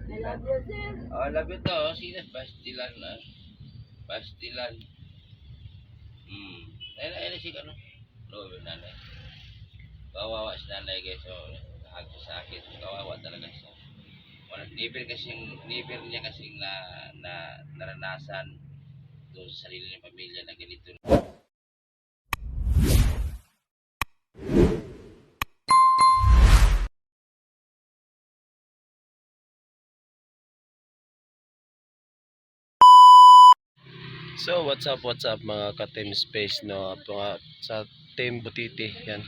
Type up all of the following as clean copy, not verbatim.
I love you, sir. Oh, love you to. Sino? Pastilan na. Pastilan. Ayun si ano? Love you, nanay. Kawawa si nanay guys. So, agto sa akin. Kawawa talaga siya. Never niya kasing naranasan doon sa sarili ng pamilya na ganito. So what's up mga ka-Team Space, no, sa Team Butiti yan.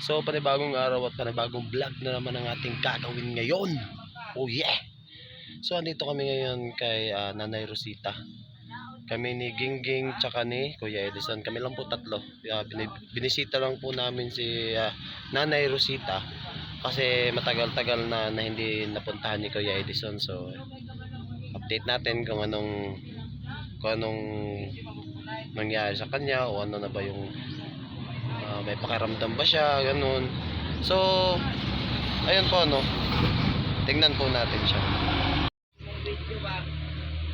So panibagong araw at panibagong vlog na naman ang ating gagawin ngayon. Oh yeah. So andito kami ngayon kay Nanay Rosita. Kami ni Gingging tsaka ni Kuya Edison. Kami lang po tatlo. Binisita lang po namin si Nanay Rosita kasi matagal-tagal na hindi napuntahan ni Kuya Edison. So update natin kung anong nangyari sa kanya o ano na ba yung may pakiramdam ba siya, ganun. So ayun po, no, tingnan po natin siya.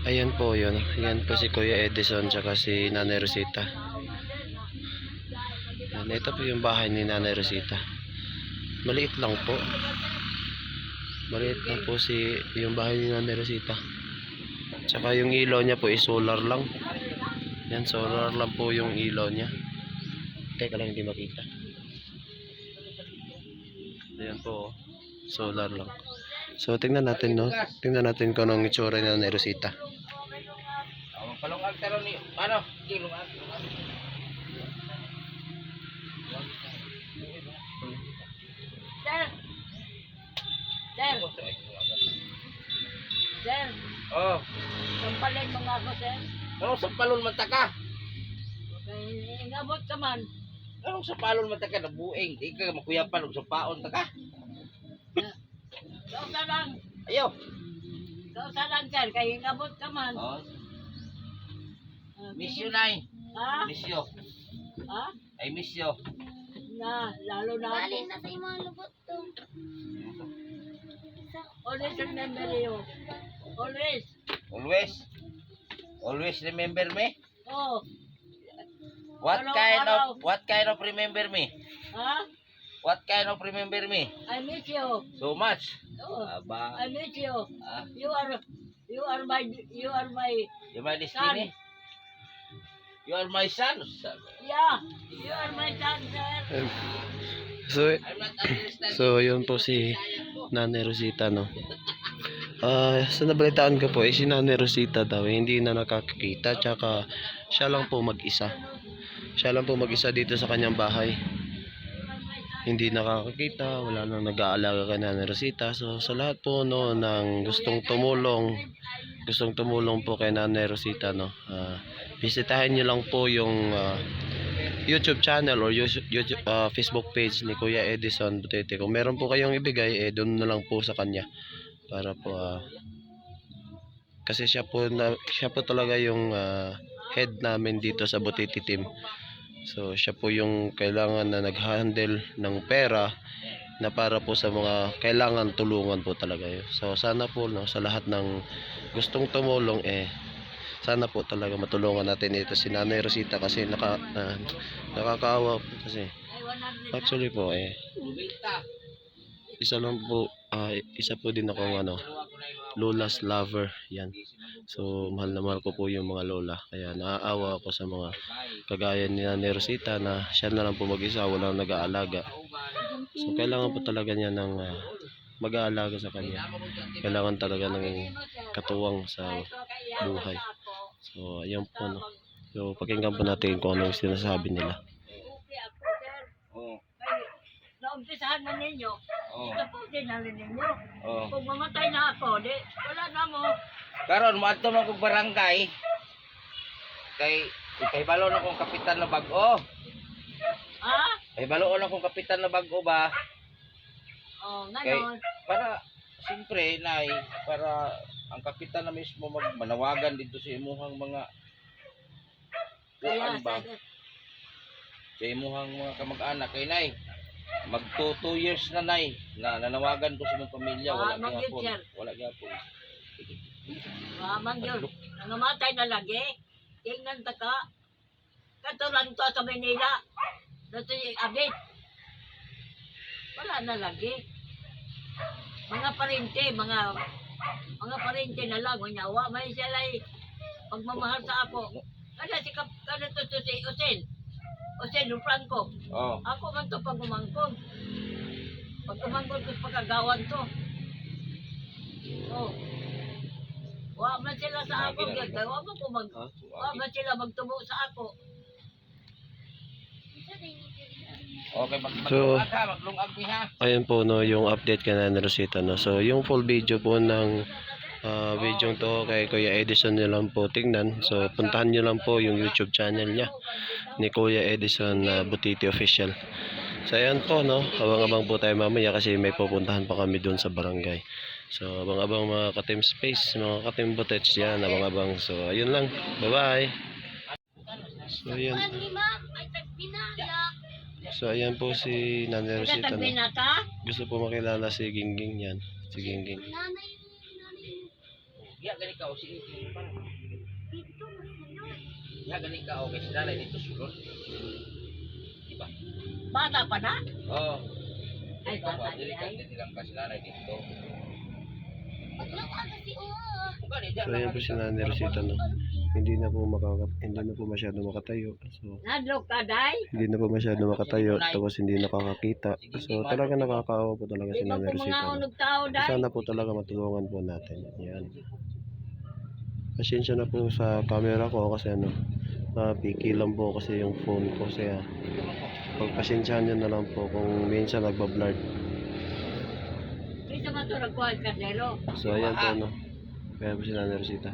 Ayan po yun, ayan po si Kuya Edison tsaka si Nanay Rosita. Ayan, ito po yung bahay ni Nanay Rosita. Maliit lang po yung bahay ni Nanay Rosita. Tsaka yung ilaw niya po is solar lang. Yan, solar lang po yung ilaw niya. Teka lang, hindi makita. Ayan po, solar lang. So tingnan natin, no, tingnan natin kung anong itsura ni Nanay Rosita. Palungag taron ni ano? Kilungag. Sir. Sir. Sir. Oh, Sampalin mo nga ako, sir. anong sampalon man ta ka? Okay, ingabot ka man. Anong sampalon man ta ka nabuing? Di ka makuyapan og sampaon ta ka. Kausa lang. Ayo. Kausa lang, sir. Kaya ingabot ka man. Oh, miss you nay. Ha? Miss you. Ha? I miss you. Lalo na ako. Bali na sa imong lubot to. Always remember you. Always. Always remember me. Oh. What kind of remember me? Ha? What kind of remember me? I miss you. So much. Oh. Aba. I miss you. Ah, You are my you my destiny. You are my son. yeah. You are my son, sir. So I'm not understand. so yun po si Nanay Rosita, no. Sa nabalitaan ko po, si Nanay Rosita daw hindi na nakakakita, tsaka siya lang po mag-isa. Siya lang po mag-isa dito sa kanyang bahay. Hindi nakakakita, wala nang nag-aalaga kay Nanay Rosita. So sa lahat po, no, ng gustong tumulong po kay Nanay Rosita, no, bisitahin niyo lang po yung YouTube channel or YouTube, Facebook page ni Kuya Edison Butete. Kung meron po kayong ibigay, doon na lang po sa kanya para po kasi siya po talaga yung head namin dito sa Butete team. So siya po yung kailangan na nag-handle ng pera na para po sa mga kailangan tulungan po talaga yun. So sana po, no, sa lahat ng gustong tumulong, sana po talaga matulungan natin ito si Nanay Rosita kasi nakakaawa po kasi actually po isa po din ako lola's lover yan. So mahal na mahal ko po yung mga lola, kaya naaawa ako sa mga kagaya ni Nanay Rosita na siya na lang po mag-isa, walang nag-aalaga. So kailangan po talaga niya ng mag-aalaga sa kanya. Kailangan talaga ng katuwang sa buhay. So ayan po, no. So pakinggan po natin kung ano yung sinasabi nila. Oh. Naumpisahan na ninyo. Oh. Ito po din halin ninyo. Oh. Kung mamatay na ako, wala na mo. Karon moadto man kog barangay. Kay balon akong kapitan na bag-o. Ha? Kay balon akong kapitan na bag-o ba? Oh, Kay ngayon. para siyempre nay para ang kapitan na mismo manawagan dito sa imuhang mga Kaya, ba? Sa imuhang mga kamag-anak kay nay. Mag 2 years na nay na nanawagan ko sa imong pamilya, wala mag-give, gyapon. sir. Wala gyapon. Mamang yun. Nangamatay na lagi. Tingnan ta ka. Katulang to sa Manila. Dito yung abit. Wala na lagi. Mga parente na lang. Unyawa, may sila pagmamahal sa ako. Kada to si Osen Franco. Oh. Ako man to pagumangkon. Pagumangkon ko pagkagawan to. Oh. Wa man sila sa ako. Wa man sila magtubo sa ako. Okay, So, maglungag mi ha. ayun po no, yung update ka na ni Rosita no. So, yung full video po ng video to kay Kuya Edison nyo lang po tingnan. So, puntahan nyo lang po yung YouTube channel niya ni Kuya Edison Butiti Official. So, ayan po no, abang-abang po tayo mamaya kasi may pupuntahan pa kami doon sa barangay. So, abang-abang mga ka-team space, mga ka-team butets yan, abang-abang. So, ayun lang. Bye-bye. So, ayan. So, ayan po si Nanay Rosita. No? Binata? Gusto po makilala si Gingging yan. Si Gingging. Ya gani ka o si Ya gani ka o kay sila dito sulod. Diba? Bata pa na? Oh. Ay, Ito bata ba dili ka dili lang ka sila dito. So, ayan po si Nanay Rosita. No? Hindi na po masyado makatayo. So, Nadlo ka, day? hindi na po masyado makatayo. Tapos hindi nakakakita. So, talaga nakakaawa po talaga si Di ba Nanay po Rosita. mga No? unog tao, day? Sana po talaga matulungan po natin. Yan. Pasensya na po sa camera ko kasi piki lang po kasi yung phone ko. Kaya pagpasensyahan nyo na lang po kung minsan nagbablur. Isa man ito nagkuhan kardero. So ayan po no. Kaya po si Nanay Rosita.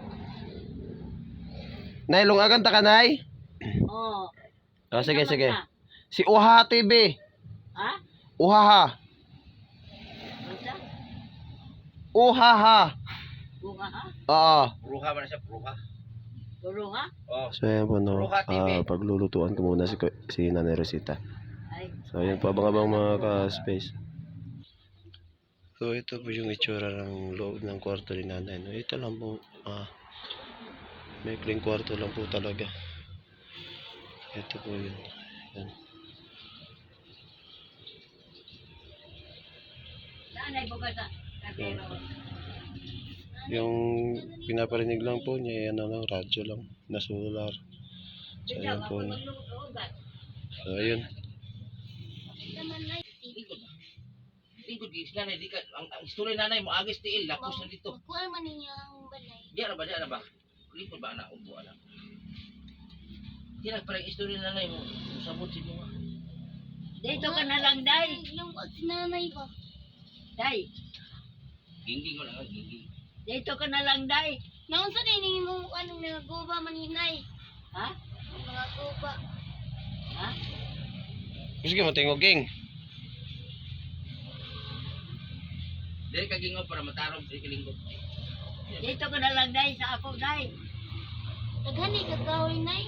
Nay, lungagan ta ka, Nay? Oo. Oh, sige. Si Uhaha TV. Ha? Uhaha. Isa? Uhaha. Bunga ha? Oo. Bruha man siya, bruha. Guro ha? Oh. So ayan po no. Uhaha TV. Paglulutuan ko muna si Nanay Rosita. Ay. So ayan po, abang-abang mga ka-space. So ito po yung itsura ng loob ng kwarto ni Nanay. No? Ito lang po, may clean kwarto lang po talaga. Ito po yun. Yan. Nanay buka sa kardero. Yung pinaparinig lang po niya, yan radyo lang, na solar. So ayan po. No? So ayun. Lingkod di sila di ka ang istorya nanay mo agis tiil lapos na dito. Kuha man niya ang balay. Diya na ba? Lingkod ba na ubo ana. Kaya parang istorya nanay mo sabot si mo. Dito ka na lang, day. Yung sinanay ba? Day. Gingging mo lang gingging. Dito ka na lang, day. Naon sa din mo anong nagaguba man hinay? Ha? Mga guba. Ha? Sige mo tingog, Ging. Dili ka gingaw para matarong sa lingkod. Dito ka na lang, day. Sa ako, day. Daghan ka kahoy nay.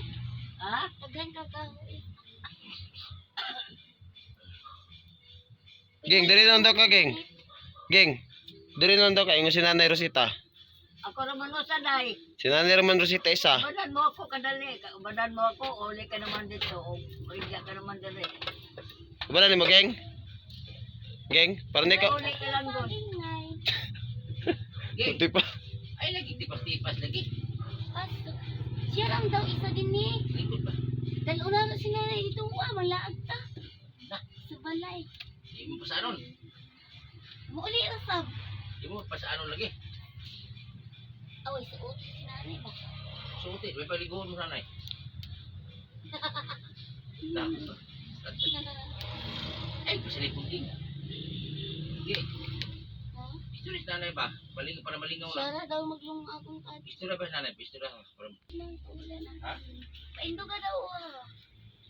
Ha? Daghan ka kahoy. Ging, dali lang daw ka, Ging. Ging, dali lang daw ka, ingo si Nanay Rosita. Ako naman mo sa day. Si Nanay Roman Rosita isa. Badan mo ako kadali. Badan mo ako, uli ka naman dito. O uli ka naman dali. Wala ni mo, Ging? Ging, parang ikaw. Uli ka lang doon. Hinay. Geng. Di pa. Ay lagi tipas-tipas lagi. Pasto. Siya lang daw isa din ni. Lingkod ba? Dahil una na sinanay dito malaag ta. Na, Sa balay. di mo pasanon. Muuli ra sab. Di mo pasanon lagi. Away sa uti sinanay ba? Suti, may paliguan mo nanay. Na. Ay, pasalipong din. Sige. Istorya sa nanay ba? Baling para malingaw Siya lang. ra daw maglung akong kadi. Istorya ba nanay? Istorya ha. Para Nang tula na. ha? Paindo ka daw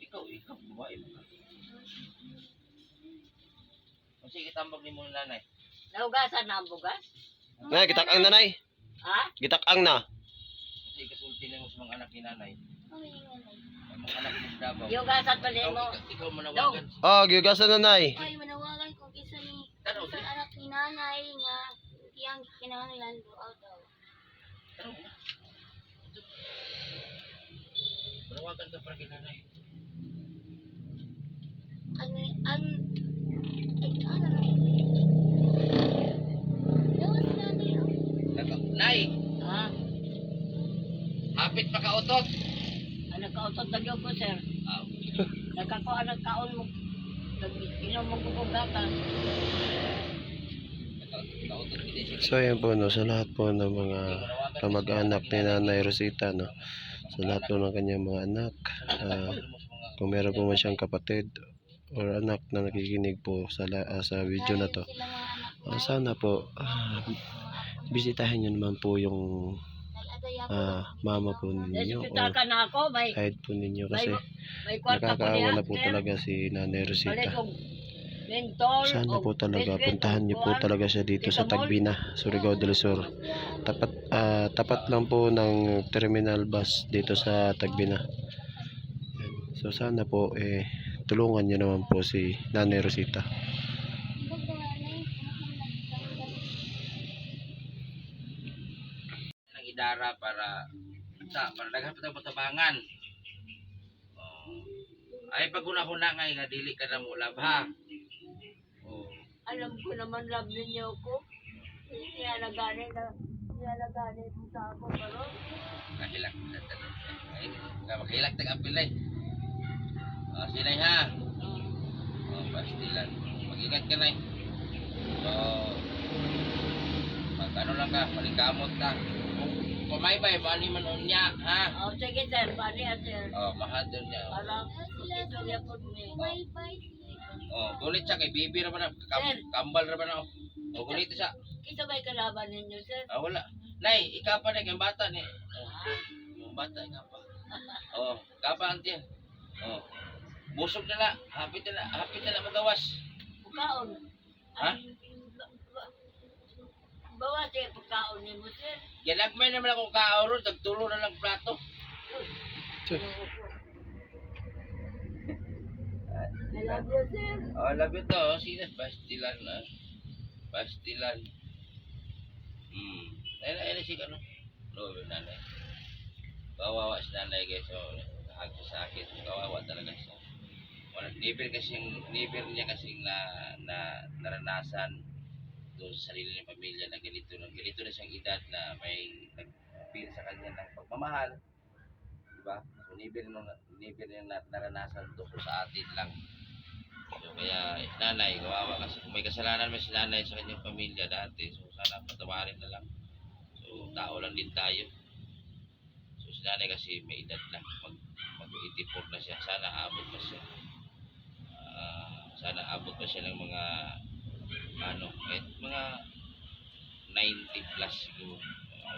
Ikaw babae mo ka. Sige, tambag ni mo ng nanay. Naugasan na ang bugas? Nay, gitak-ang na, Nay. Ha? Gitak-ang na. Kasi kasulti na mo sa mga anak ni nanay. Ay, nanay. Ang mga anak ni Davao. Yugasan pa rin mo. Ikaw manawagan. Oh, giugasan na, Nay. Ay, manawagan kung isa ni Tanaw, sa anak ni nanay nga iyang kinahanglan do daw. Tara mo na. Manawagan ka para kay nanay. Ay, ano na? Dawas na niyo. Nay, Ha? hapit pa ka utot. Nagkautot na gyud ko, sir. Ah, Nagkakuha ng kaon mo. Inom mo ko kong gatas. kautot kita siya. So ayan po no, sa lahat po ng mga kamag-anak ni Nanay Rosita no, sa lahat po ng kanyang mga anak, kung meron po man siyang kapatid or anak na nakikinig po sa sa video na to, Sila mga anak sana po bisitahin niyo naman po yung mama po ninyo Hospital or ka na ako, may kahit po ninyo kasi kwarta po nakakaawa niya. na po sir. talaga si Nanay Balik Rosita. kong mentol. Sana o po talaga biscuit, puntahan niyo o po kuwan. talaga siya dito sa Dito, mall. Tagbina, Surigao del Sur. Tapat lang po ng terminal bus dito sa Tagbina. So sana po tulungan niyo naman po si Nanay Rosita. Ng idara para daghan pa tayong patabangan. Ay paguna-huna nga dili ka na mo lab ha. Oh. Alam ko naman love ninyo ko. Nilalagani mo sa ako, pero Kahilak na tanong. Ay, kahilak tag-apil ay. Sinay ha. Pastilan. Mag-ingat ka na. Mag-ano lang ka, maligamot ka. Kung pumaybay, bali man unya, ha? sige sir, bali sir. Mahal doon niya. Parang istorya po ni. Gulit siya kay Bibi naman na. Sir. Kambal naman ako. Gulit siya. Kita ba kalaban ninyo sir? Wala. Nay, ikapa na yung bata ni. Yung bata, ikapa. Kapa ang tiyan. Busog na na. Hapit na magawas. Pagkaon. Ha? Bawa siya pagkaon ni mo sir. Ginagmay naman akong kaoron, tagtulo na lang plato. I love you sir. Love you to. Sino? Pastilan na. Pastilan. Ay, si ano? No, nanay. Kawawa si nanay guys. Sakit. Kawawa talaga siya. Never niya kasing naranasan doon sa sarili ng pamilya na ganito na siyang edad na may nag-feel sa kanya ng pagmamahal. Diba? So, never niya naranasan to sa atin lang. So, kaya nanay, kawawa kasi kung may kasalanan man si nanay sa kanyang pamilya dati, so sana patawarin na lang. So, tao lang din tayo. So, si nanay kasi may edad na, mag-84 na siya. Sana abot pa siya. Sana abot pa siya ng mga kahit mga 90 plus siguro.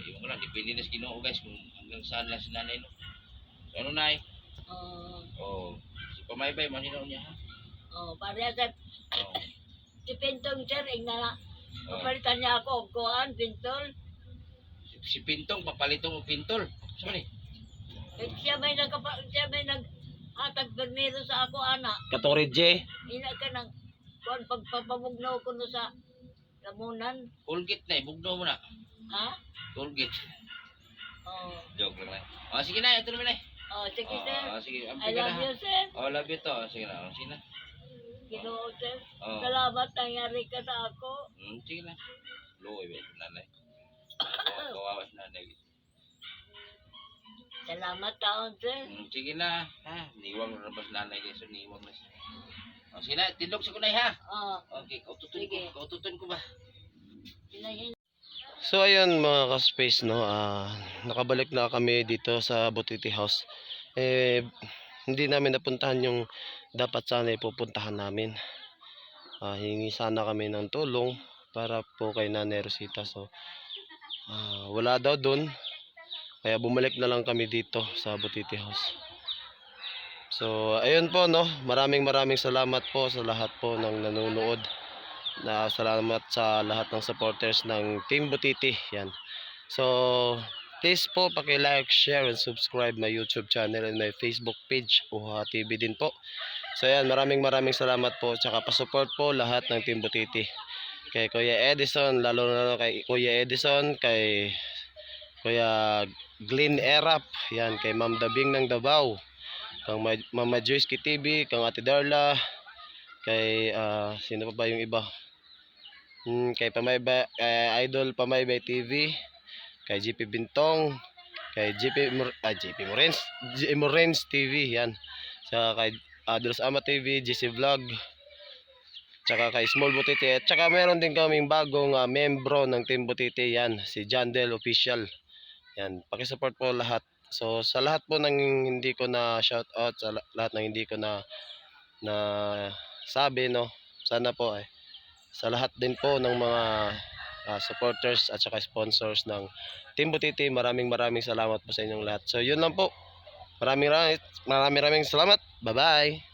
Yung ko lang, depende na sa Ginoo guys kung hanggang saan lang si nanay no. So, ano nay? Si Pamaybay, maninaw niya ha? Pareha sir. Si Pintong sir, papalitan niya ako. Kuhaan, Pintol. Si Pintong, papalitong o Pintol. Sorry. Siya may naghatag permiro sa ako, anak. Katorije. Ina ka ng kuhaan, pagpapamugnaw ko no sa lamunan. Colgate na, ibugnaw mo na. Ha? Colgate. Joke lang na. Sige na, ito naman na. Sige sir. Sige, I love you sir. Love you to. Sige na, sige na. Ginoo sir. Salamat, nangyari ka sa ako. Sige na. Luoy, nanay. Kawawa si nanay. Salamat taon sir. Sige na. Niwang na ba si nanay guys? Niwang na siya. Sige na, tindog sa kunay ha. Okay, kaututin ko ba? So ayun mga ka-space no, nakabalik na kami dito sa Butiti House. Hindi namin napuntahan yung dapat sana ipupuntahan namin. Hingi sana kami ng tulong para po kay Nanay Rosita. So wala daw doon. Kaya bumalik na lang kami dito sa Butiti House. So ayun po no, maraming salamat po sa lahat po ng nanonood. Salamat sa lahat ng supporters ng Team Butiti. Yan. So please po paki-like, share and subscribe my YouTube channel and my Facebook page, Uha TV din po. So yan, maraming salamat po. Tsaka pa-support po lahat ng Team Butiti. Kay Kuya Edison, lalo na kay Kuya Edison, kay Kuya Glenn Erap, yan, kay Ma'am Dabing ng Davao, kang Mama Joyce Kitibi, kang Ate Darla, kay sino pa ba yung iba? Kay kay Idol Pamaybay TV, kay GP Bintong, kay GP Morens, Morens TV, yan. Saka kay Ados Ama TV, GC Vlog, tsaka kay Small Butiti, at tsaka meron din kaming bagong membro ng Team Butiti, yan, si Jandel Official. Yan, paki-support po lahat. So sa lahat po ng hindi ko na shout out, sa lahat ng hindi ko na sabi, no, sana po sa lahat din po ng mga supporters at saka sponsors ng Team Butiti, maraming salamat po sa inyong lahat. So yun lang po. Maraming salamat. Bye-bye.